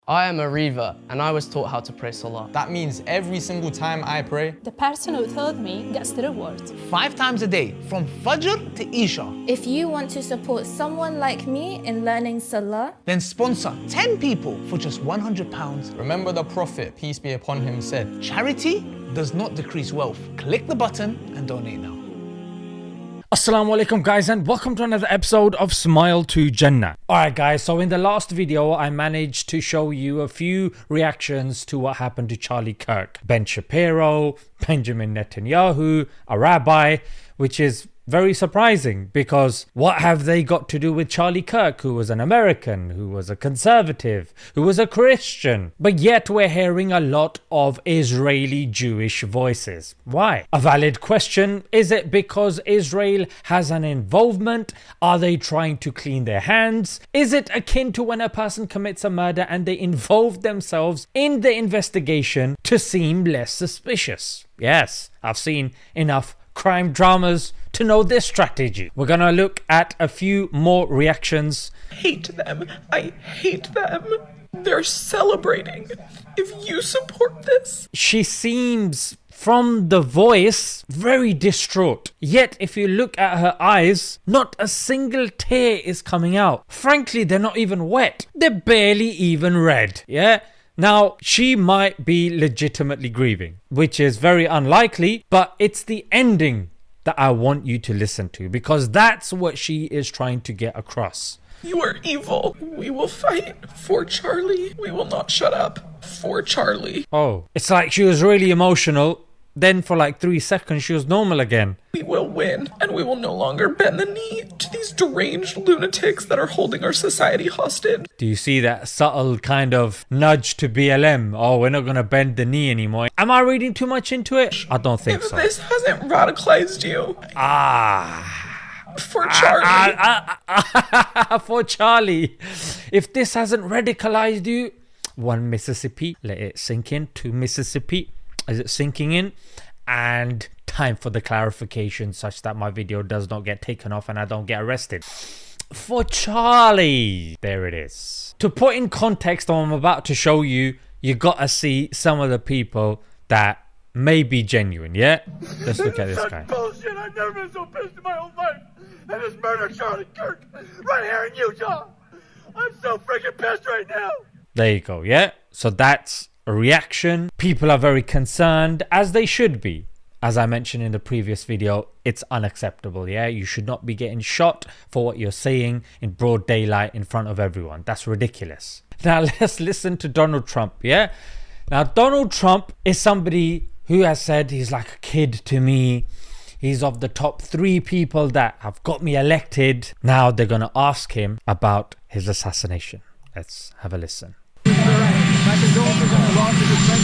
I am a Reva, and I was taught how to pray Salah. That means every single time I pray, the person who told me gets the reward. 5 times a day, from Fajr to Isha. If you want to support someone like me in learning Salah, Then sponsor 10 people for just £100. remember the Prophet, peace be upon him, said, Charity does not decrease wealth. Click the button and donate now. Assalamu alaikum guys, and welcome to another episode of Smile to Jannah. Alright guys, so in the last video I managed to show you a few reactions to what happened to Charlie Kirk, Ben Shapiro, Benjamin Netanyahu, a rabbi, which is very surprising because what have they got to do with Charlie Kirk, who was an American, who was a conservative, who was a Christian? But yet we're hearing a lot of Israeli Jewish voices. Why? A valid question. Is it because Israel has an involvement? Are they trying to clean their hands? Is it akin to when a person commits a murder and they involve themselves in the investigation to seem less suspicious? Yes, I've seen enough crime dramas to know this strategy. We're gonna look at a few more reactions. Hate them. I hate them. They're celebrating. If you support this. She seems, from the voice, very distraught. Yet if you look at her eyes, not a single tear is coming out. Frankly, they're not even wet. They're barely even red. Yeah? Now, she might be legitimately grieving, which is very unlikely, but it's the ending that I want you to listen to because that's what she is trying to get across. You are evil. We will fight for Charlie. We will not shut up for Charlie. Oh, it's like she was really emotional. Then for like 3 seconds, she was normal again. We will win, and we will no longer bend the knee to these deranged lunatics that are holding our society hostage. Do you see that subtle kind of nudge to BLM? Oh, we're not going to bend the knee anymore. Am I reading too much into it? I don't think If so. this hasn't radicalized you for Charlie. For Charlie. If this hasn't radicalized you, 1 Mississippi, let it sink in. 2 Mississippi, is it sinking in? And time for the clarification such that my video does not get taken off and I don't get arrested. For Charlie. There it is. To put in context what I'm about to show you, you gotta see some of the people that may be genuine, yeah? Let's look at this guy. Bullshit, I've never been so pissed in my whole life. And this murder Charlie Kirk right here in Utah. I'm so freaking pissed right now. There you go, yeah? So that's a reaction. People are very concerned, as they should be. As I mentioned in the previous video, it's unacceptable, yeah? You should not be getting shot for what you're saying in broad daylight in front of everyone. That's ridiculous. Now let's listen to Donald Trump, yeah? Now Donald Trump is somebody who has said he's like a kid to me. He's of the top 3 people that have got me elected. Now they're going to ask him about his assassination. Let's have a listen. My condolences on the loss of your friend.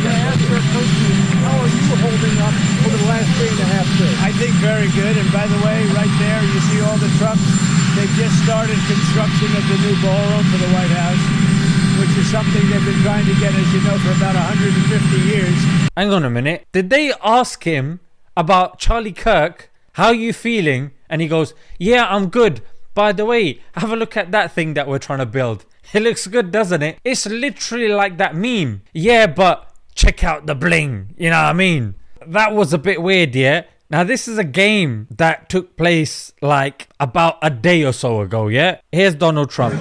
Can I ask you a question? How are you holding up over the last 3.5 days? I think very good. And by the way, right there, you see all the trucks. They've just started construction of the new ballroom for the White House, which is something they've been trying to get, as you know, for about 150 years. Hang on a minute. Did they ask him about Charlie Kirk? How are you feeling? And he goes, yeah, I'm good. By the way, have a look at that thing that we're trying to build. It looks good, doesn't it? It's literally like that meme. Yeah, but check out the bling. You know what I mean? That was a bit weird, yeah? Now, this is a game that took place like about a day or so ago, yeah? Here's Donald Trump.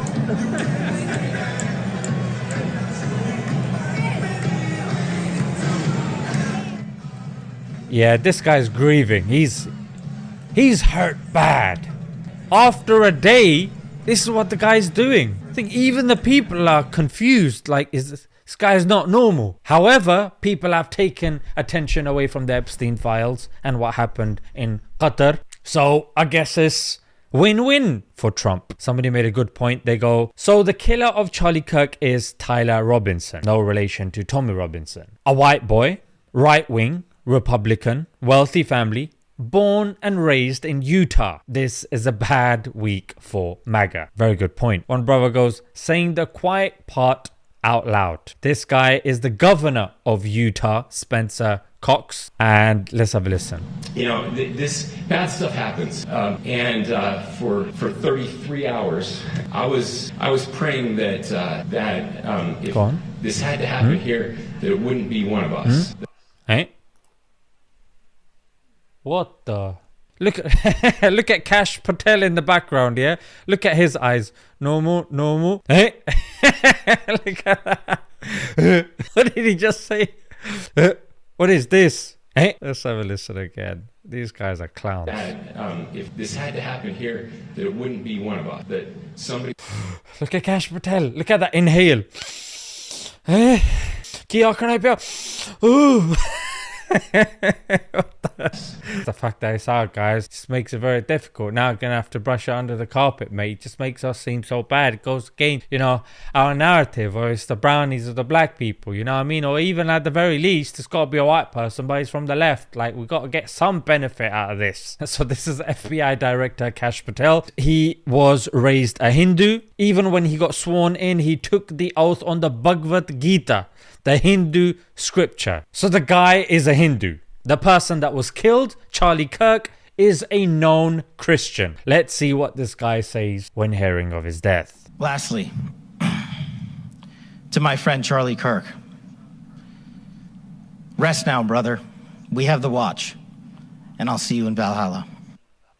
Yeah, this guy's grieving. He's hurt bad. After a day, this is what the guy's doing. I think even the people are confused. Like, this guy's not normal. However, people have taken attention away from the Epstein files and what happened in Qatar. So I guess it's win-win for Trump. Somebody made a good point. They go, so the killer of Charlie Kirk is Tyler Robinson. No relation to Tommy Robinson. A white boy, right-wing, Republican, wealthy family, born and raised in Utah. This is a bad week for MAGA. Very good point. One brother goes, saying the quiet part out loud. This guy is the governor of Utah, Spencer Cox, and let's have a listen. You know, this bad stuff happens, and for 33 hours, I was praying that if this had to happen here, that it wouldn't be one of us. Hey, what the? Look at look at Kash Patel in the background. Yeah, look at his eyes. Normal. Hey, look at that. What did he just say? What is this? Hey, let's have a listen again. These guys are clowns. That if this had to happen here, that it wouldn't be one of us. That somebody. Look at Kash Patel. Look at that inhale. Hey, Kia, can I be? Ooh. The fact that it's out, guys, just makes it very difficult. Now I'm gonna have to brush it under the carpet, mate. It just makes us seem so bad. It goes against, you know, our narrative, or it's the brownies or the black people, you know what I mean? Or even at the very least, it's got to be a white person, but he's from the left. Like, we got to get some benefit out of this. So this is FBI Director Kash Patel. He was raised a Hindu. Even when he got sworn in, he took the oath on the Bhagavad Gita, the Hindu scripture. So the guy is a Hindu. The person that was killed, Charlie Kirk, is a known Christian. Let's see what this guy says when hearing of his death. Lastly, to my friend Charlie Kirk, rest now, brother. We have the watch, and I'll see you in Valhalla.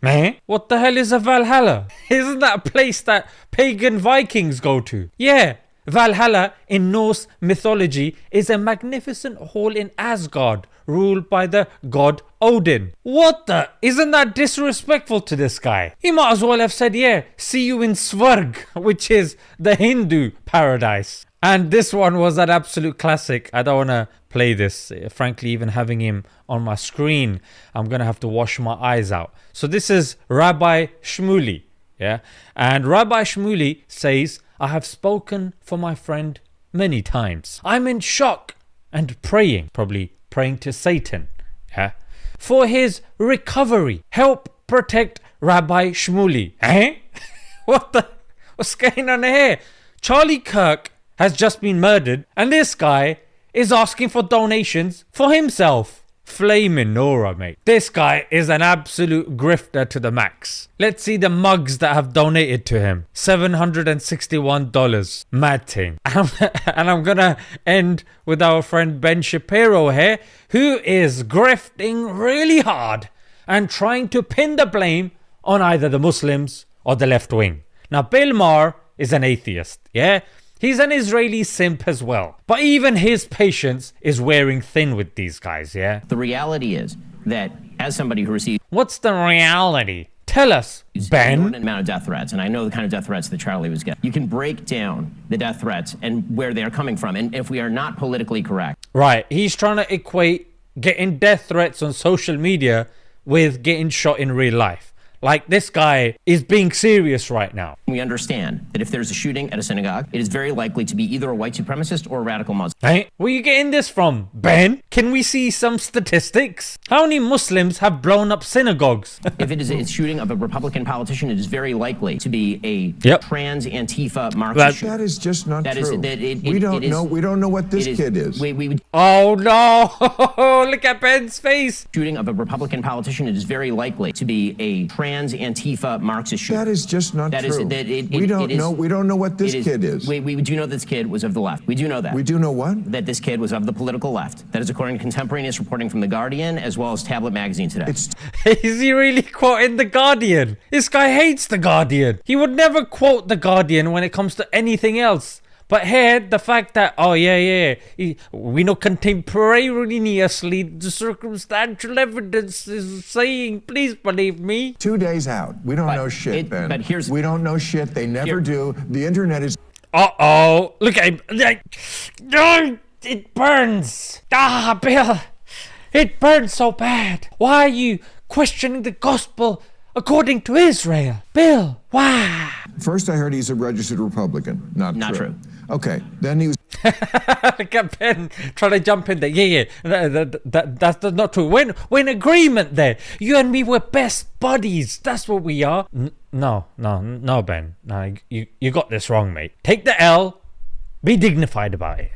Eh? What the hell is a Valhalla? Isn't that a place that pagan Vikings go to? Yeah. Valhalla in Norse mythology is a magnificent hall in Asgard ruled by the god Odin. What the? Isn't that disrespectful to this guy? He might as well have said, yeah, see you in Svarg, which is the Hindu paradise. And this one was an absolute classic. I don't want to play this. Frankly, even having him on my screen, I'm going to have to wash my eyes out. So this is Rabbi Shmuley. Yeah. And Rabbi Shmuley says, I have spoken for my friend many times. I'm in shock and praying, probably praying to Satan, yeah, for his recovery. Help protect Rabbi Shmuley. Eh? What's going on here? Charlie Kirk has just been murdered, and this guy is asking for donations for himself. Flaming Nora, mate. This guy is an absolute grifter to the max. Let's see the mugs that have donated to him. $761. Mad thing. And I'm gonna end with our friend Ben Shapiro here, who is grifting really hard and trying to pin the blame on either the Muslims or the left wing. Now, Bill Maher is an atheist, yeah? He's an Israeli simp as well. But even his patience is wearing thin with these guys, yeah? The reality is that as somebody who received... What's the reality? Tell us, Ben. An inordinate amount of death threats, and I know the kind of death threats that Charlie was getting. You can break down the death threats and where they are coming from. And if we are not politically correct... Right, he's trying to equate getting death threats on social media with getting shot in real life. Like, this guy is being serious right now. We understand that if there's a shooting at a synagogue, it is very likely to be either a white supremacist or a radical Muslim. Hey, where are you getting this from, Ben? Can we see some statistics? How many Muslims have blown up synagogues? If it is a shooting of a Republican politician, it is very likely to be a trans Antifa Marxist shooter. That is just not true. We don't know what this kid is. Oh no! Look at Ben's face. Shooting of a Republican politician, it is very likely to be a trans Antifa Marxist shooter. That is just not true. We don't know what this kid is. We do know this kid was of the left. We do know that. We do know what? That this kid was of the political left. That is according to contemporaneous reporting from The Guardian as well as Tablet Magazine today. Is he really quoting The Guardian? This guy hates The Guardian. He would never quote The Guardian when it comes to anything else. But here, the fact that, we know contemporaneously the circumstantial evidence is saying, please believe me. 2 days out. We don't know shit, Ben. But we don't know shit. They never do. The internet is... Uh-oh. Look at him. It burns. Bill. It burns so bad. Why are you questioning the gospel according to Israel? Bill, why? First, I heard he's a registered Republican. Not true. Okay, then he was... Look at Ben trying to jump in there. That's not true. We're in agreement there. You and me, we're best buddies. That's what we are. No, Ben. No, you got this wrong, mate. Take the L. Be dignified about it.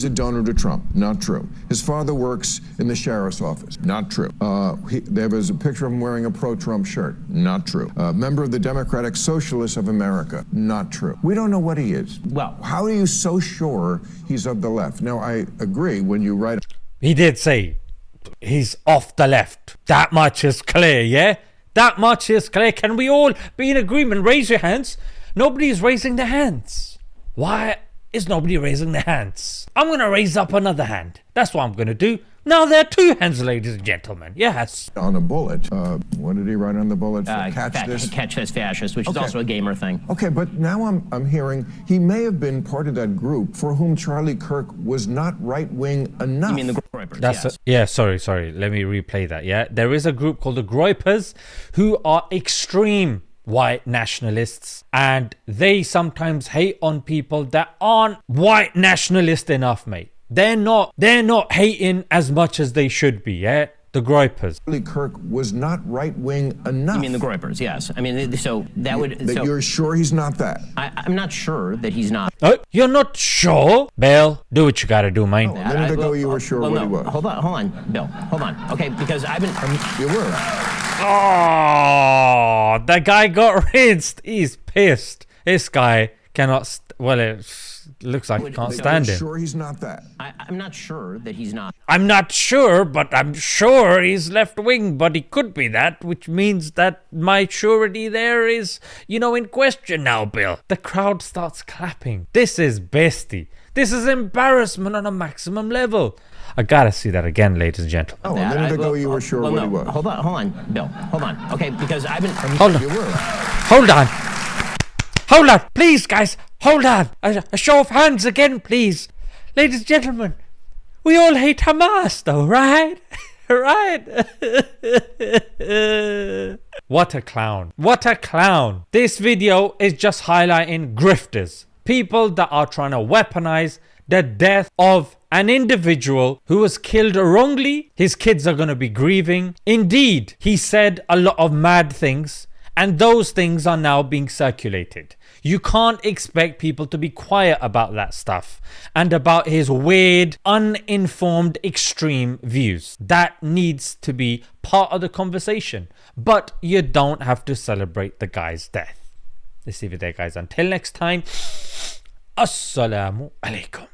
He's a donor to Trump. Not true. His father works in the sheriff's office. Not true. There was a picture of him wearing a pro-Trump shirt. Not true. Member of the Democratic Socialists of America. Not true. We don't know what he is. Well, how are you so sure he's of the left? Now, I agree when you write... He did say he's off the left. That much is clear, yeah? That much is clear. Can we all be in agreement? Raise your hands. Nobody's raising their hands. Why is nobody raising their hands? I'm going to raise up another hand. That's what I'm going to do. Now there are two hands, ladies and gentlemen. Yes. On a bullet. What did he write on the bullet? Catch this fascist, which is also a gamer thing. Okay, but now I'm hearing he may have been part of that group for whom Charlie Kirk was not right-wing enough. You mean the Groypers? That's yeah, sorry. Let me replay that, yeah? There is a group called the Groypers who are extreme white nationalists, and they sometimes hate on people that aren't white nationalist enough, mate. They're not hating as much as they should be, yeah? The Groypers. Charlie Kirk was not right-wing enough. You mean the Groypers, yes. I mean, so that would... That you're sure he's not that? I'm not sure that he's not. You're not sure? Bill, do what you gotta do, mate. A minute ago you were sure what he was. Hold on, Bill. Hold on. Okay, because I've been... You were. Oh, that guy got rinsed. He's pissed. This guy cannot... well, it looks like he can't stand him. Sure he's not that? I'm not sure that he's not. I'm not sure, but I'm sure he's left-wing, but he could be that, which means that my surety there is, in question now, Bill. The crowd starts clapping. This is bestie. This is embarrassment on a maximum level. I gotta see that again, ladies and gentlemen. Oh, a minute ago you were sure what he was. Hold on, Bill. Hold on. Okay, because I've been... Hold on. Hold on. Please, guys. Hold on. A show of hands again, please. Ladies and gentlemen, we all hate Hamas, though, right? Right? What a clown. What a clown. This video is just highlighting grifters. People that are trying to weaponize the death of an individual who was killed wrongly. His kids are going to be grieving. Indeed, he said a lot of mad things, and those things are now being circulated. You can't expect people to be quiet about that stuff and about his weird, uninformed, extreme views. That needs to be part of the conversation. But you don't have to celebrate the guy's death. Let's leave it there, guys. Until next time, Assalamu alaikum.